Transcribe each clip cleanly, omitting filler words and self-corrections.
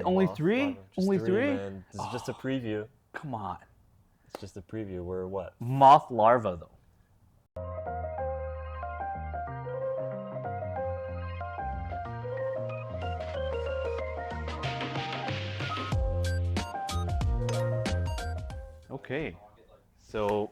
Only Moth three? larva. Just Only three, three? man. This is just a preview. Come on. It's just a preview. We're what? Moth larva, though. Okay, so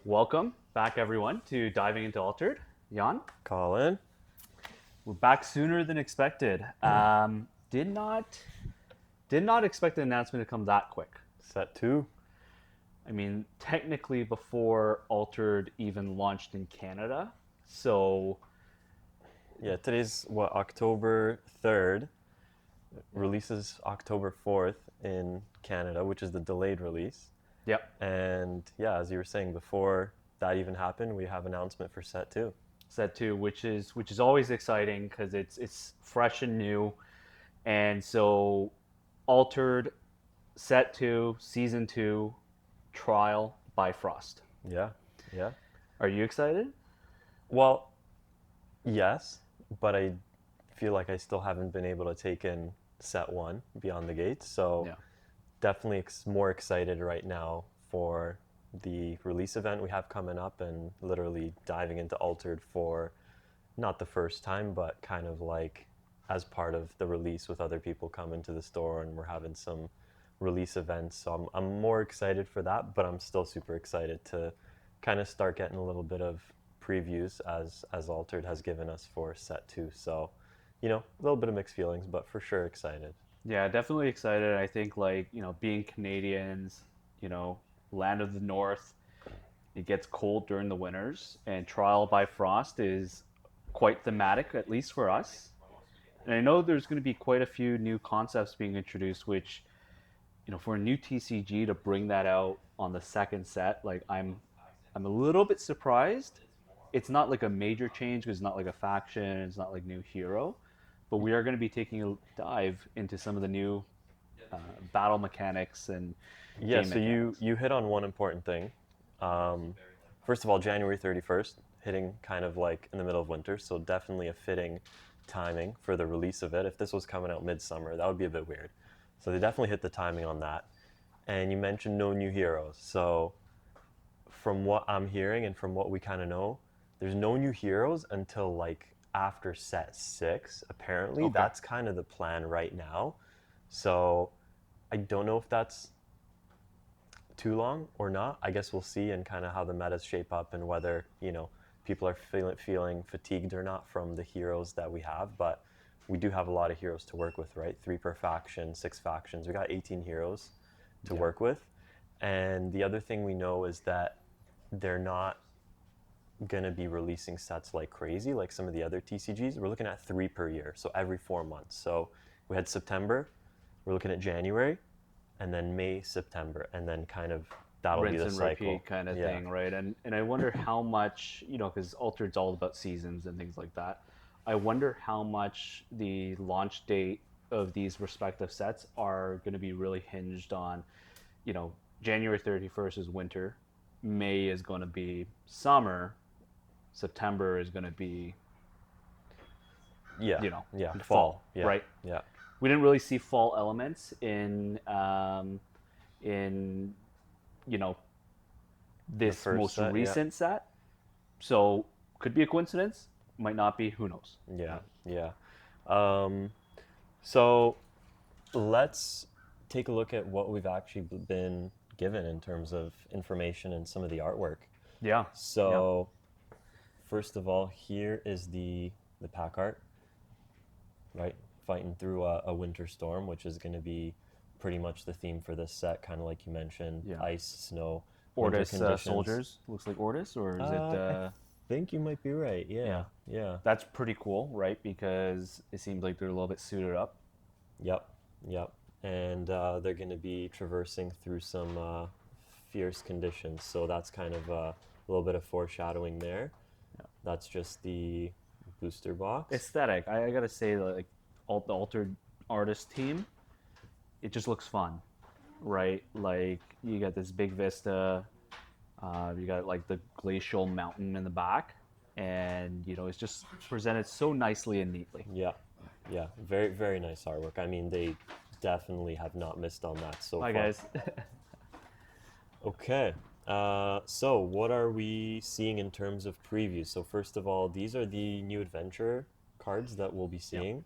welcome back, everyone, to Diving into Altered. Jan, Colin? we're back sooner than expected. Did not expect the announcement to come that quick. Set 2. I mean, technically before Altered even launched in Canada. So Yeah, today's what, October 3rd. Releases October 4th in Canada, which is the delayed release. yep, And yeah, as you were saying, before that even happened, we have announcement for set 2. set two, which is always exciting because it's fresh and new, and so Altered set two, season two, trial by Frost. Yeah, yeah. Are you excited? Well, yes, but I feel like I still haven't been able to take in set 1, Beyond the Gates. So Yeah. definitely more excited right now for the release event we have coming up and literally diving into Altered for not the first time, but kind of like as part of the release with other people coming to the store, and we're having some release events. So I'm more excited for that, but I'm still super excited to kind of start getting a little bit of previews as Altered has given us for set 2. So, you know, a little bit of mixed feelings, but for sure excited. Yeah, definitely excited. I think, like, being Canadians, land of the north, it gets cold during the winters, and Trial by Frost is quite thematic, at least for us. And I know there's going to be quite a few new concepts being introduced, which, for a new TCG to bring that out on the second set, like, I'm a little bit surprised. It's not like a major change because it's not like a faction, it's not like new hero, but we are going to be taking a dive into some of the new battle mechanics and Yeah, game so you mechanics. you hit on one important thing. Um, First of all, January 31st, hitting kind of like in the middle of winter, so definitely a fitting timing for the release of it. If this was coming out midsummer, that would be a bit weird. So they definitely hit the timing on that. And you mentioned no new heroes. So from what I'm hearing and from what we kind of know, there's no new heroes until like after set 6. Apparently, Okay. that's kind of the plan right now. So I don't know if that's too long or not. I guess we'll see, and kind of how the metas shape up and whether, people are feeling fatigued or not from the heroes that we have. But we do have a lot of heroes to work with, right? 3 per faction, 6 factions. We got 18 heroes to Yeah. work with. And the other thing we know is that they're not going to be releasing sets like crazy like some of the other TCGs. We're looking at 3 per year, so every 4 months. So we had September, we're looking at January, and then May, September, and then kind of that'll be Rinse the and cycle. repeat kind of Yeah. thing, right? And I wonder how much, because Altered's all about seasons and things like that. I wonder how much the launch date of these respective sets are going to be really hinged on, you know, January 31st is winter, May is going to be summer, September is going to be, Yeah. Yeah. fall, Fall. Yeah. right? Yeah. We didn't really see fall elements in you know The this first most set. Yeah. recent set. So could be a coincidence, might not be. Who knows? Yeah. Yeah. Um, so let's take a look at what we've actually been given in terms of information and some of the artwork. Yeah, yeah. So first of all, here is the pack art, right? Fighting through a winter storm, which is going to be pretty much the theme for this set, kind of like you mentioned, Yeah. ice, snow, winter Ortis conditions. soldiers. Looks like Ortis, or is it? I think you might be right. Yeah, Yeah. yeah, That's pretty cool, right? Because it seems like they're a little bit suited up. yep, yep. And they're going to be traversing through some fierce conditions, so that's kind of a little bit of foreshadowing there. Yeah. That's just the booster box. Aesthetic. I gotta say, like, the altered artist team, it just looks fun, right? Like, you got this big vista, you got like the glacial mountain in the back, and it's just presented so nicely and neatly. Yeah, yeah, very very nice artwork. I mean, they definitely have not missed on that so Bye, far. guys. Okay. So what are we seeing in terms of previews? So first of all, these are the new adventure cards that we'll be Yep. seeing.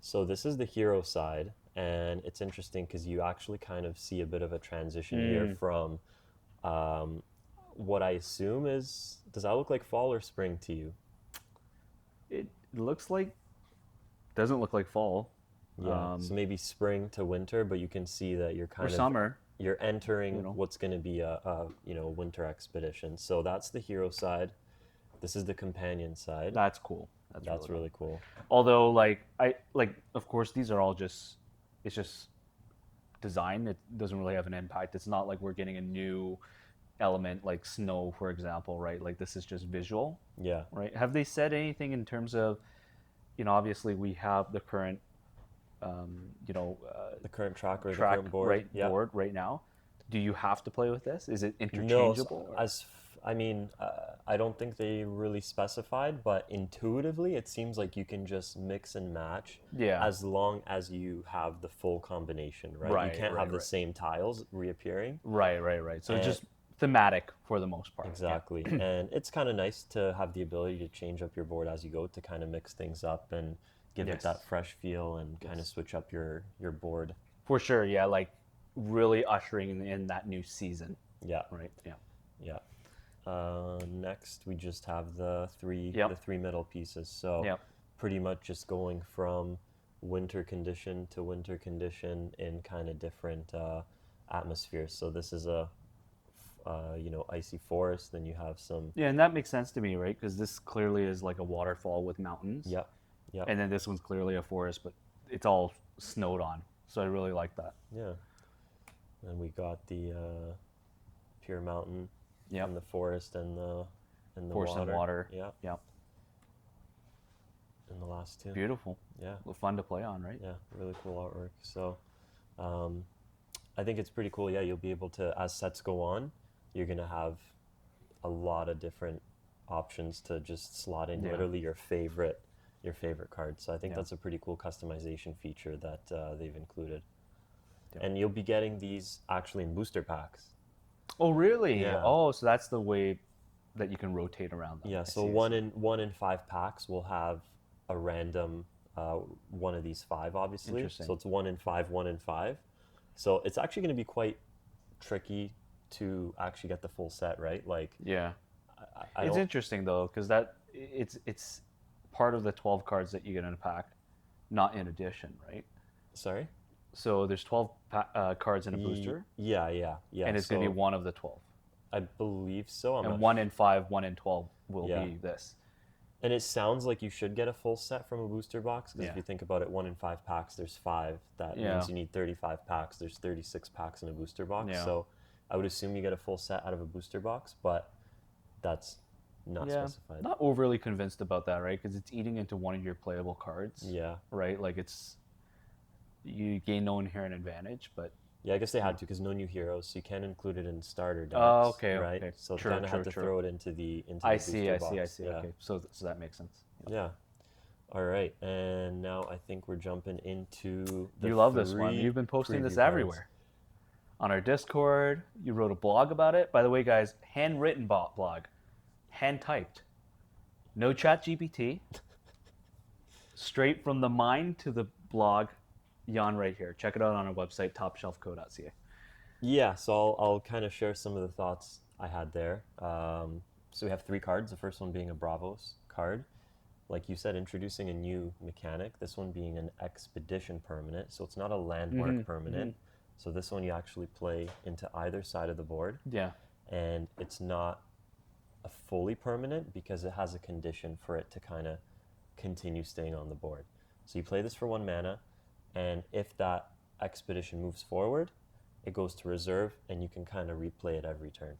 So this is the hero side, and it's interesting because you actually kind of see a bit of a transition here Mm. from um, what I assume is, does that look like fall or spring to you? It looks like doesn't look like fall. Yeah, so Um, maybe spring to winter, but you can see that you're or kind of summer. you're You entering know, what's going to be a winter expedition. So that's the hero side. This is the companion side. that's cool. That's really That's cool. really cool. Although, like of course, these are all just it's just design. It doesn't really have an impact. It's not like we're getting a new element like snow, for example, right? Like this is just visual, Yeah, right? Have they said anything in terms of, obviously we have the current, the current track or the track current board. right Yeah. board right now? Do you have to play with this? Is it No, interchangeable or? I mean, I don't think they really specified, but intuitively, it seems like you can just mix and match Yeah. as long as you have the full combination, right? You Right, can't right, have the right. same tiles reappearing. Right, right, right. So it's And just thematic for the most part. Yeah. exactly. And it's kind of nice to have the ability to change up your board as you go to kind of mix things up and give it that Yes. fresh feel and kind of Yes. switch up your board. For sure. Yeah. Like really ushering in that new season. Yeah, Right. Yeah. yeah. Next, we just have the Yep. three middle pieces. So Yep. pretty much just going from winter condition to winter condition in kind of different atmospheres. So this is a icy forest. Then you have some. Yeah, and that makes sense to me, right? Because this clearly is like a waterfall with mountains, Yep, yep, and then this one's clearly a forest, but it's all snowed on. So I really like that. yeah. And we got the pure mountain Yep. and the forest and the Forest and water. water. Yeah, Yep. and the last two. Beautiful. Yeah, Well, fun to play on, right? yeah, really cool artwork. So um, I think it's pretty cool. Yeah, you'll be able to, as sets go on, you're gonna have a lot of different options to just slot in Yeah. literally your favorite card. So I think Yeah. that's a pretty cool customization feature that they've included. Yep. And you'll be getting these actually in booster packs. Oh, really? Yeah. Oh, so that's the way that you can rotate around them. Yeah, I so see. I see. one in five packs will have a random one of these five, obviously. Interesting. So it's one in five, one in five. So it's actually going to be quite tricky to actually get the full set, right? Like Yeah. I It's don't. interesting though, because it's part of the 12 cards that you get in a pack, not in addition, right? Sorry. So there's 12 cards in a booster, Yeah, yeah, yeah. and it's going to be So one of the 12. I believe so. I'm And not. one in five, one in 12 will Yeah, be this. and it sounds like you should get a full set from a booster box because if Yeah. you think about it, one in five packs, there's five. That Yeah. means you need 35 packs. There's 36 packs in a booster box. Yeah. So I would assume you get a full set out of a booster box, but that's not Yeah. specified. Not overly convinced about that, right? Because it's eating into one of your playable cards, Yeah. right? Like you gain no inherent advantage, but Yeah, I guess they had to because no new heroes, so you can't include it in starter decks, oh, okay, right? okay, So true, kind of true, had to true. throw it into I the see, booster I see, I box. see. Yeah. Okay, so that makes sense. Yeah. Yeah. All right, and now I think we're jumping into the You love this one. three You've been posting this preview cards. everywhere. On our Discord, you wrote a blog about it. By the way, guys, handwritten blog, hand typed, no chat GPT, straight from the mind to the blog. Jan right here. Check it out on our website, topshelfco.ca. Yeah, so I'll kind of share some of the thoughts I had there. So we have three cards. The first one being a Bravos card. Like you said, introducing a new mechanic. This one being an expedition permanent. So it's not a landmark permanent. So this one you actually play into either side of the board. Yeah. And it's not a fully permanent because it has a condition for it to kind of continue staying on the board. So you play this for 1 mana, and if that expedition moves forward, it goes to reserve, and you can kind of replay it every turn.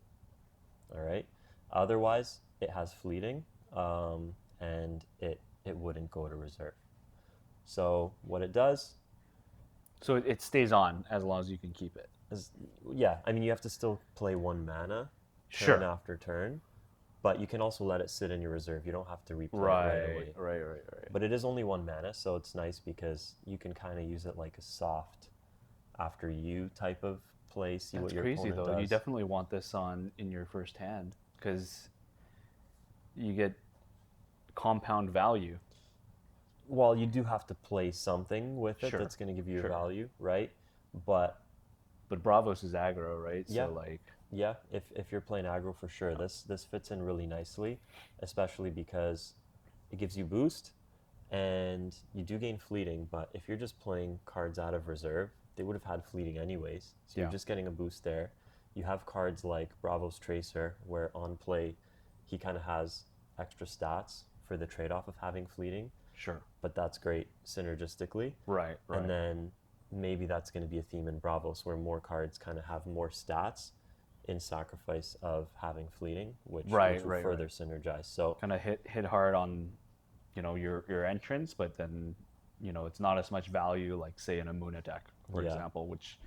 All right. Otherwise, it has fleeting, and it wouldn't go to reserve. So what it does So it stays on as long as you can keep it. is, yeah, I mean you have to still play 1 mana turn Sure. after turn, but you can also let it sit in your reserve. You don't have to replay it right Right, away. right, right, right. But it is only 1 mana, so it's nice because you can kind of use it like a soft after you type of play, see That's what your crazy opponent though. You does. definitely want this on in your first hand because you get compound value. Well, you do have to play something with it Sure, that's going to give you a sure. value, right? But But Bravos is aggro, right? yeah, So like, yeah, if you're playing aggro for sure, this fits in really nicely, especially because it gives you boost and you do gain fleeting, but if you're just playing cards out of reserve, they would have had fleeting anyways. So you're yeah, just getting a boost there. You have cards like Bravo's Tracer, where on play, he kind of has extra stats for the trade off of having fleeting, sure. but that's great synergistically. Right, And right, then maybe that's going to be a theme in Bravos where more cards kind of have more stats in sacrifice of having fleeting, which right, will right, further right. synergize. So Kind of hit hard on, your entrance, but then, it's not as much value like say in a Muna deck, for yeah, example, which,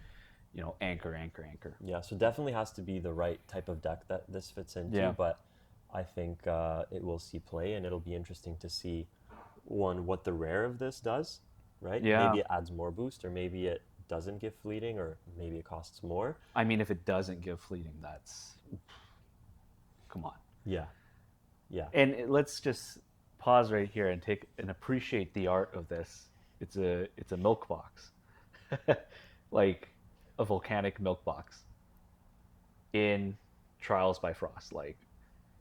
anchor, anchor, anchor. yeah. So definitely has to be the right type of deck that this fits into, Yeah, but I think it will see play, and it'll be interesting to see one what the rare of this does, right? yeah. Maybe it adds more boost, or maybe it doesn't give fleeting, or maybe it costs more. I mean, if it doesn't give fleeting, that's come on. Yeah, yeah, And let's just pause right here and take and appreciate the art of this. It's a milk box, like a volcanic milk box in Trials by Frost. Like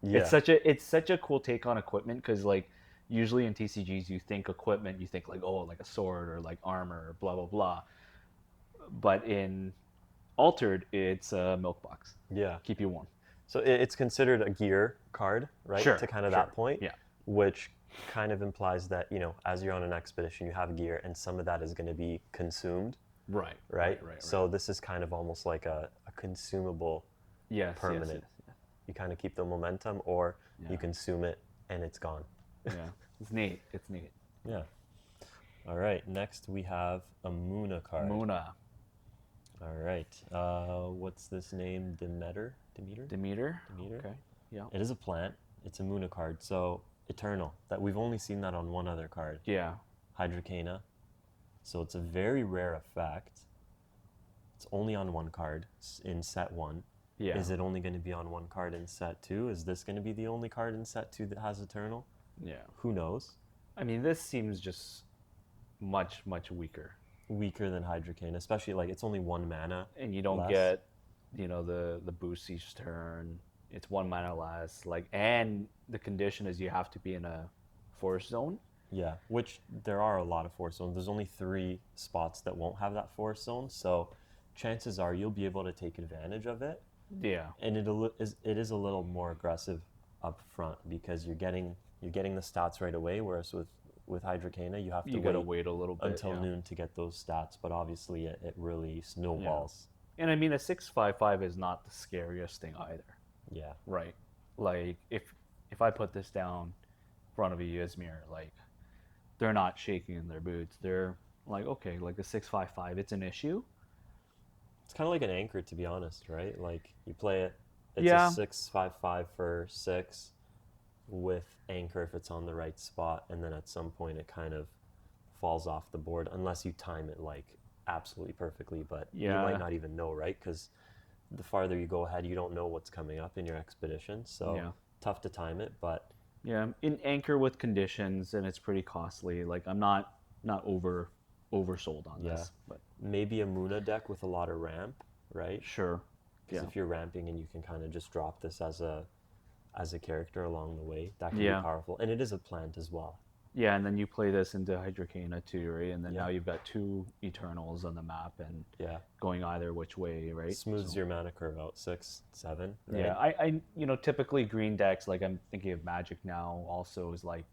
yeah, it's such a cool take on equipment because like usually in TCGs you think equipment, you think like, oh, like a sword or like armor or blah blah blah, but in Altered it's a milk box, yeah. keep you warm. So it's considered a gear card, right? Sure, To kind of that sure, point, yeah, which kind of implies that, as you're on an expedition, you have gear and some of that is going to be consumed, right, right? right, right, right. So this is kind of almost like a consumable Yes, yes, permanent. yes, yes. You kind of keep the momentum or you Yeah, consume it and it's gone. yeah. It's neat. It's neat. Yeah. All right. Next we have a Muna card. Muna. All right. What's this name? Demeter? Demeter? Demeter. Demeter? Okay. Yeah. It is a plant. It's a Muna card. So Eternal. That we've only seen that on one other card. Yeah. Hydrocana. So it's a very rare effect. It's only on one card in set one. Yeah. Is it only going to be on one card in set two? Is this going to be the only card in set two that has Eternal? Yeah. Who knows? I mean, this seems just much, much weaker. Weaker than Hydrocane, especially like it's only one mana And you don't less. get, the boost each turn. It's one mana less. Like, and the condition is you have to be in a forest zone. Yeah, which there are a lot of forest zones. There's only 3 spots that won't have that forest zone, so chances are you'll be able to take advantage of it. Yeah. And it is a little more aggressive up front because you're getting the stats right away, whereas with Hydrocana you have to You gotta wait wait a little bit. until Yeah. noon to get those stats. But obviously it really Yeah. snowballs. And I mean, a 6/5/5 is not the scariest thing either. Yeah, Right. Like, if I put this down in front of a Yuzmir, like, they're not shaking in their boots. They're like, okay, like a 6/5/5, it's an issue. it's kind of like an anchor, to be honest, right? Like you play it, it's a Yeah, 6/5/5 for 6 with anchor if it's on the right spot, and then at some point it kind of falls off the board unless you time it like absolutely perfectly. But you might yeah, not even know, right? Because the farther you go ahead, you don't know what's coming up in your expedition, so yeah, tough to time it. But yeah. In anchor with conditions, and it's pretty costly. Like, I'm not oversold on yeah, this, but maybe a Muna deck with a lot of ramp, right? sure. Because Yeah, if you're ramping and you can kind of just drop this as a character along the way, that can be yeah, powerful. And it is a plant as well. yeah. And then you play this into Hydrocana too, right? And then Yeah, now you've got two Eternals on the map and yeah. going either which way, right? Smooths So your mana curve out 6, 7, yeah, right? I typically green decks, like I'm thinking of Magic now also, is like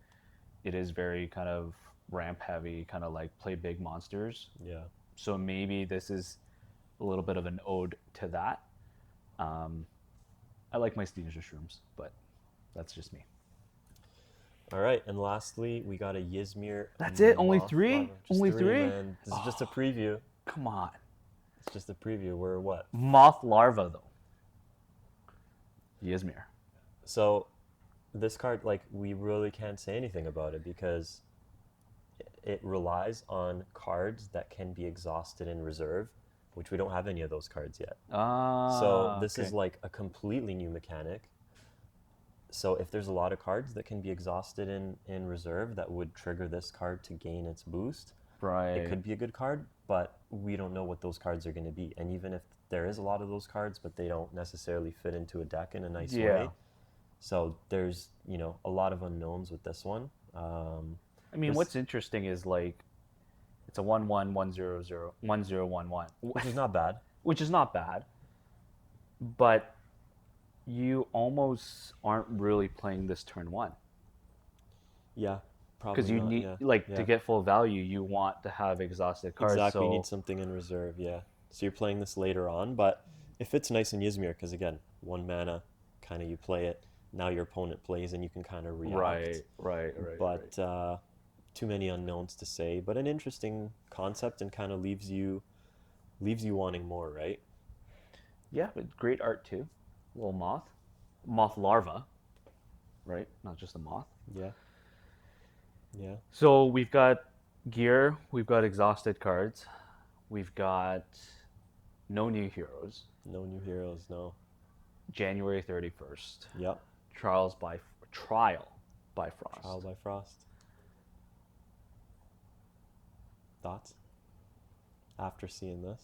it is very kind of ramp heavy, kind of like play big monsters. Yeah. So maybe this is a little bit of an ode to that. Um, I like my Steenia shrooms, but that's just me. All right, and lastly, we got a Ysmir That's it. Only Moth three. Larva. Just Only three, three. man. This is just a Oh, preview. come on. It's just a preview. We're what? Moth larva though. Ysmir. So this card, like, we really can't say anything about it because it relies on cards that can be exhausted in reserve which we don't have any of those cards yet. So Ah, this is okay. like a completely new mechanic. So if there's a lot of cards that can be exhausted in reserve that would trigger this card to gain its boost, it Right. could be a good card, but we don't know what those cards are going to be. And even if there is a lot of those cards, but they don't necessarily fit into a deck in a nice Yeah. way. So there's, a lot of unknowns with this one. I mean, This, what's interesting is like it's a 1-1-1-0-0 1-0-1-1, which is not bad. which is not bad, but you almost aren't really playing this turn one Yeah, because probably you not. need Yeah, like to yeah. get full value, you want to have exhausted cards. Exactly. You need So something in reserve. Yeah. So you're playing this later on, but it fits nice in Ysmir because again, 1 mana, kind of you play it. Now your opponent plays and you can kind of react. right, right, right, right. But too many unknowns to say. But an interesting concept and kind of leaves you wanting more, right? Yeah, but great art too. Little moth larva, right? Not just a moth. Yeah. Yeah. So we've got gear, we've got exhausted cards, we've got no new heroes. No new heroes. No. January 31st. Yep. Trial by Trial Frost. by Frost. Thoughts after seeing this?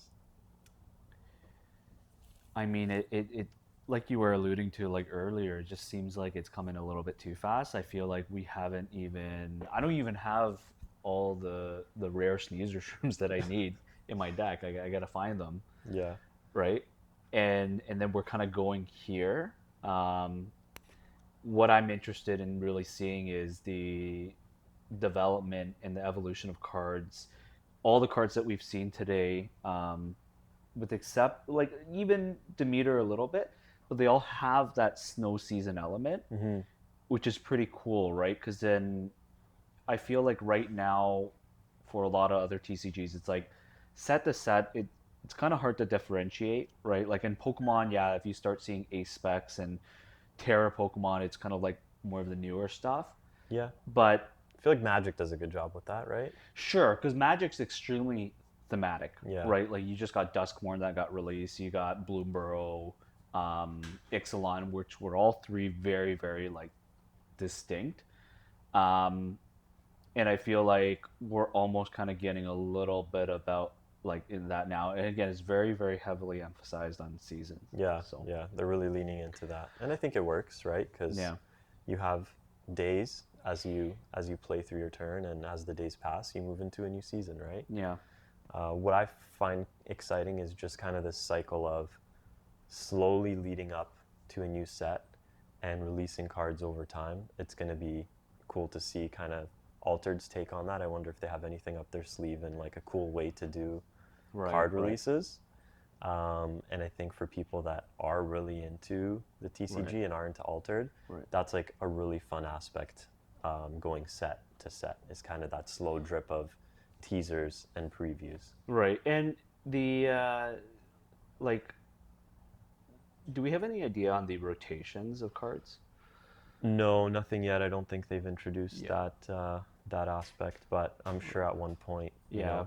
I mean, it like you were alluding to like earlier, it just seems like it's coming a little bit too fast. I feel like we haven't even I don't even have all the rare sneezer shrooms that I need in my deck. I gotta find them, Yeah. right? And then we're kind of going here. Um, what I'm interested in really seeing is the development and the evolution of cards. All the cards that we've seen today, with except like even Demeter a little bit, but they all have that snow season element, Mm-hmm. which is pretty cool, right? Because then I feel like right now, for a lot of other TCGs, it's like set to set. It's kind of hard to differentiate, right? Like in Pokemon, yeah, if you start seeing Ace Specs and Terra Pokemon, it's kind of like more of the newer stuff. Yeah. But I feel like Magic does a good job with that, right? sure, because Magic's extremely thematic, Yeah. right? Like you just got Duskmorn that got released, you got Bloomburrow, Ixalan, which were all three very, very like distinct. Um, and I feel like we're almost kind of getting a little bit about like in that now. And again, it's very, very heavily emphasized on seasons. Yeah, So yeah, they're really leaning into that, and I think it works, right? Because yeah, you have days as you play through your turn, and as the days pass, you move into a new season, right? yeah, What I find exciting is just kind of this cycle of slowly leading up to a new set and releasing cards over time. It's going to be cool to see kind of Altered's take on that. I wonder if they have anything up their sleeve and like a cool way to do right, card right, releases. And I think for people that are really into the right, TCG and are into Altered, right. that's like a really fun aspect, going set to set. Is kind of that slow drip of teasers and previews. Right. And the like do we have any idea on the rotations of cards? No, nothing yet. I don't think they've introduced Yeah. that aspect, but I'm sure at one point, Yeah,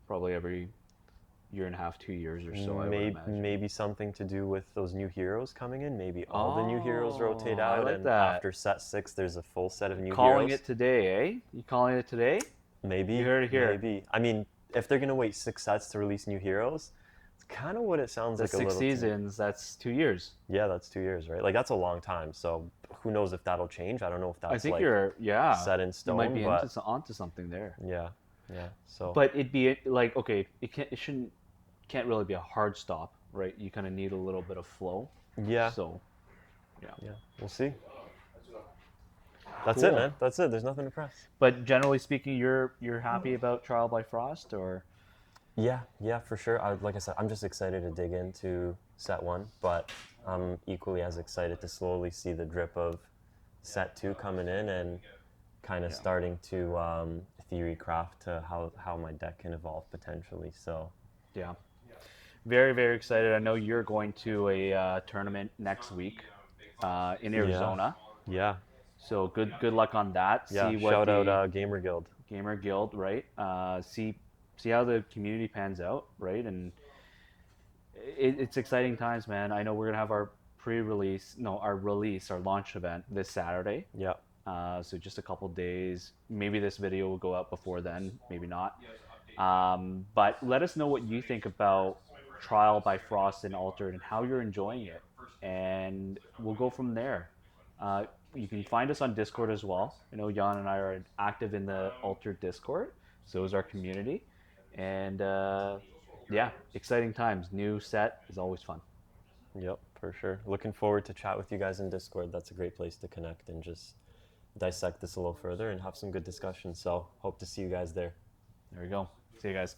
probably every year and a half, 2 years or so, I would imagine. maybe something to do with those new heroes coming in. Maybe all the new heroes rotate Oh, I out, like and that. after set six, there's a full set of new Calling heroes. it today, eh? You calling it today? You Maybe, heard it here. maybe. I mean, if they're gonna wait 6 sets to release new heroes, it's kind of what it sounds That's like a six little to me. seasons. That's 2 years. Yeah, that's 2 years, right? Like that's a long time. So who knows if that'll change? I don't know if I that's think like yeah, set in you might stone, be but onto something there. yeah, yeah. So But it'd be like, okay, it shouldn't, can't really be a hard stop, right? You kind of need a little bit of flow. yeah, So, yeah. yeah. We'll see. That's it, Cool. man. That's it. There's nothing to press. But generally speaking, you're happy about Trial by Frost, or Yeah, yeah, for sure. Like I said, I'm just excited to dig into set one, but I'm equally as excited to slowly see the drip of set two coming in and kind of yeah, starting to theory craft to how my deck can evolve potentially. So yeah. Very, very excited. I know you're going to a tournament next week in yeah, Arizona. yeah, So good luck on that. yeah. See what Shout out the Gamer Guild. Gamer Guild, right? See how the community pans out, right? And it's exciting times, man. I know we're gonna have our pre-release, no, our release, our launch event this Saturday. Yeah. So just a couple days. Maybe this video will go out before then, maybe not. But let us know what you think about Trial by Frost and Altered and how you're enjoying it, and we'll go from there. You can find us on Discord as well. I know Jan and I are active in the Altered Discord, so is our community, and yeah, exciting times. New set is always fun. Yep, for sure. Looking forward to chat with you guys in Discord. That's a great place to connect and just dissect this a little further and have some good discussion. So hope to see you guys there. There we go. See you guys.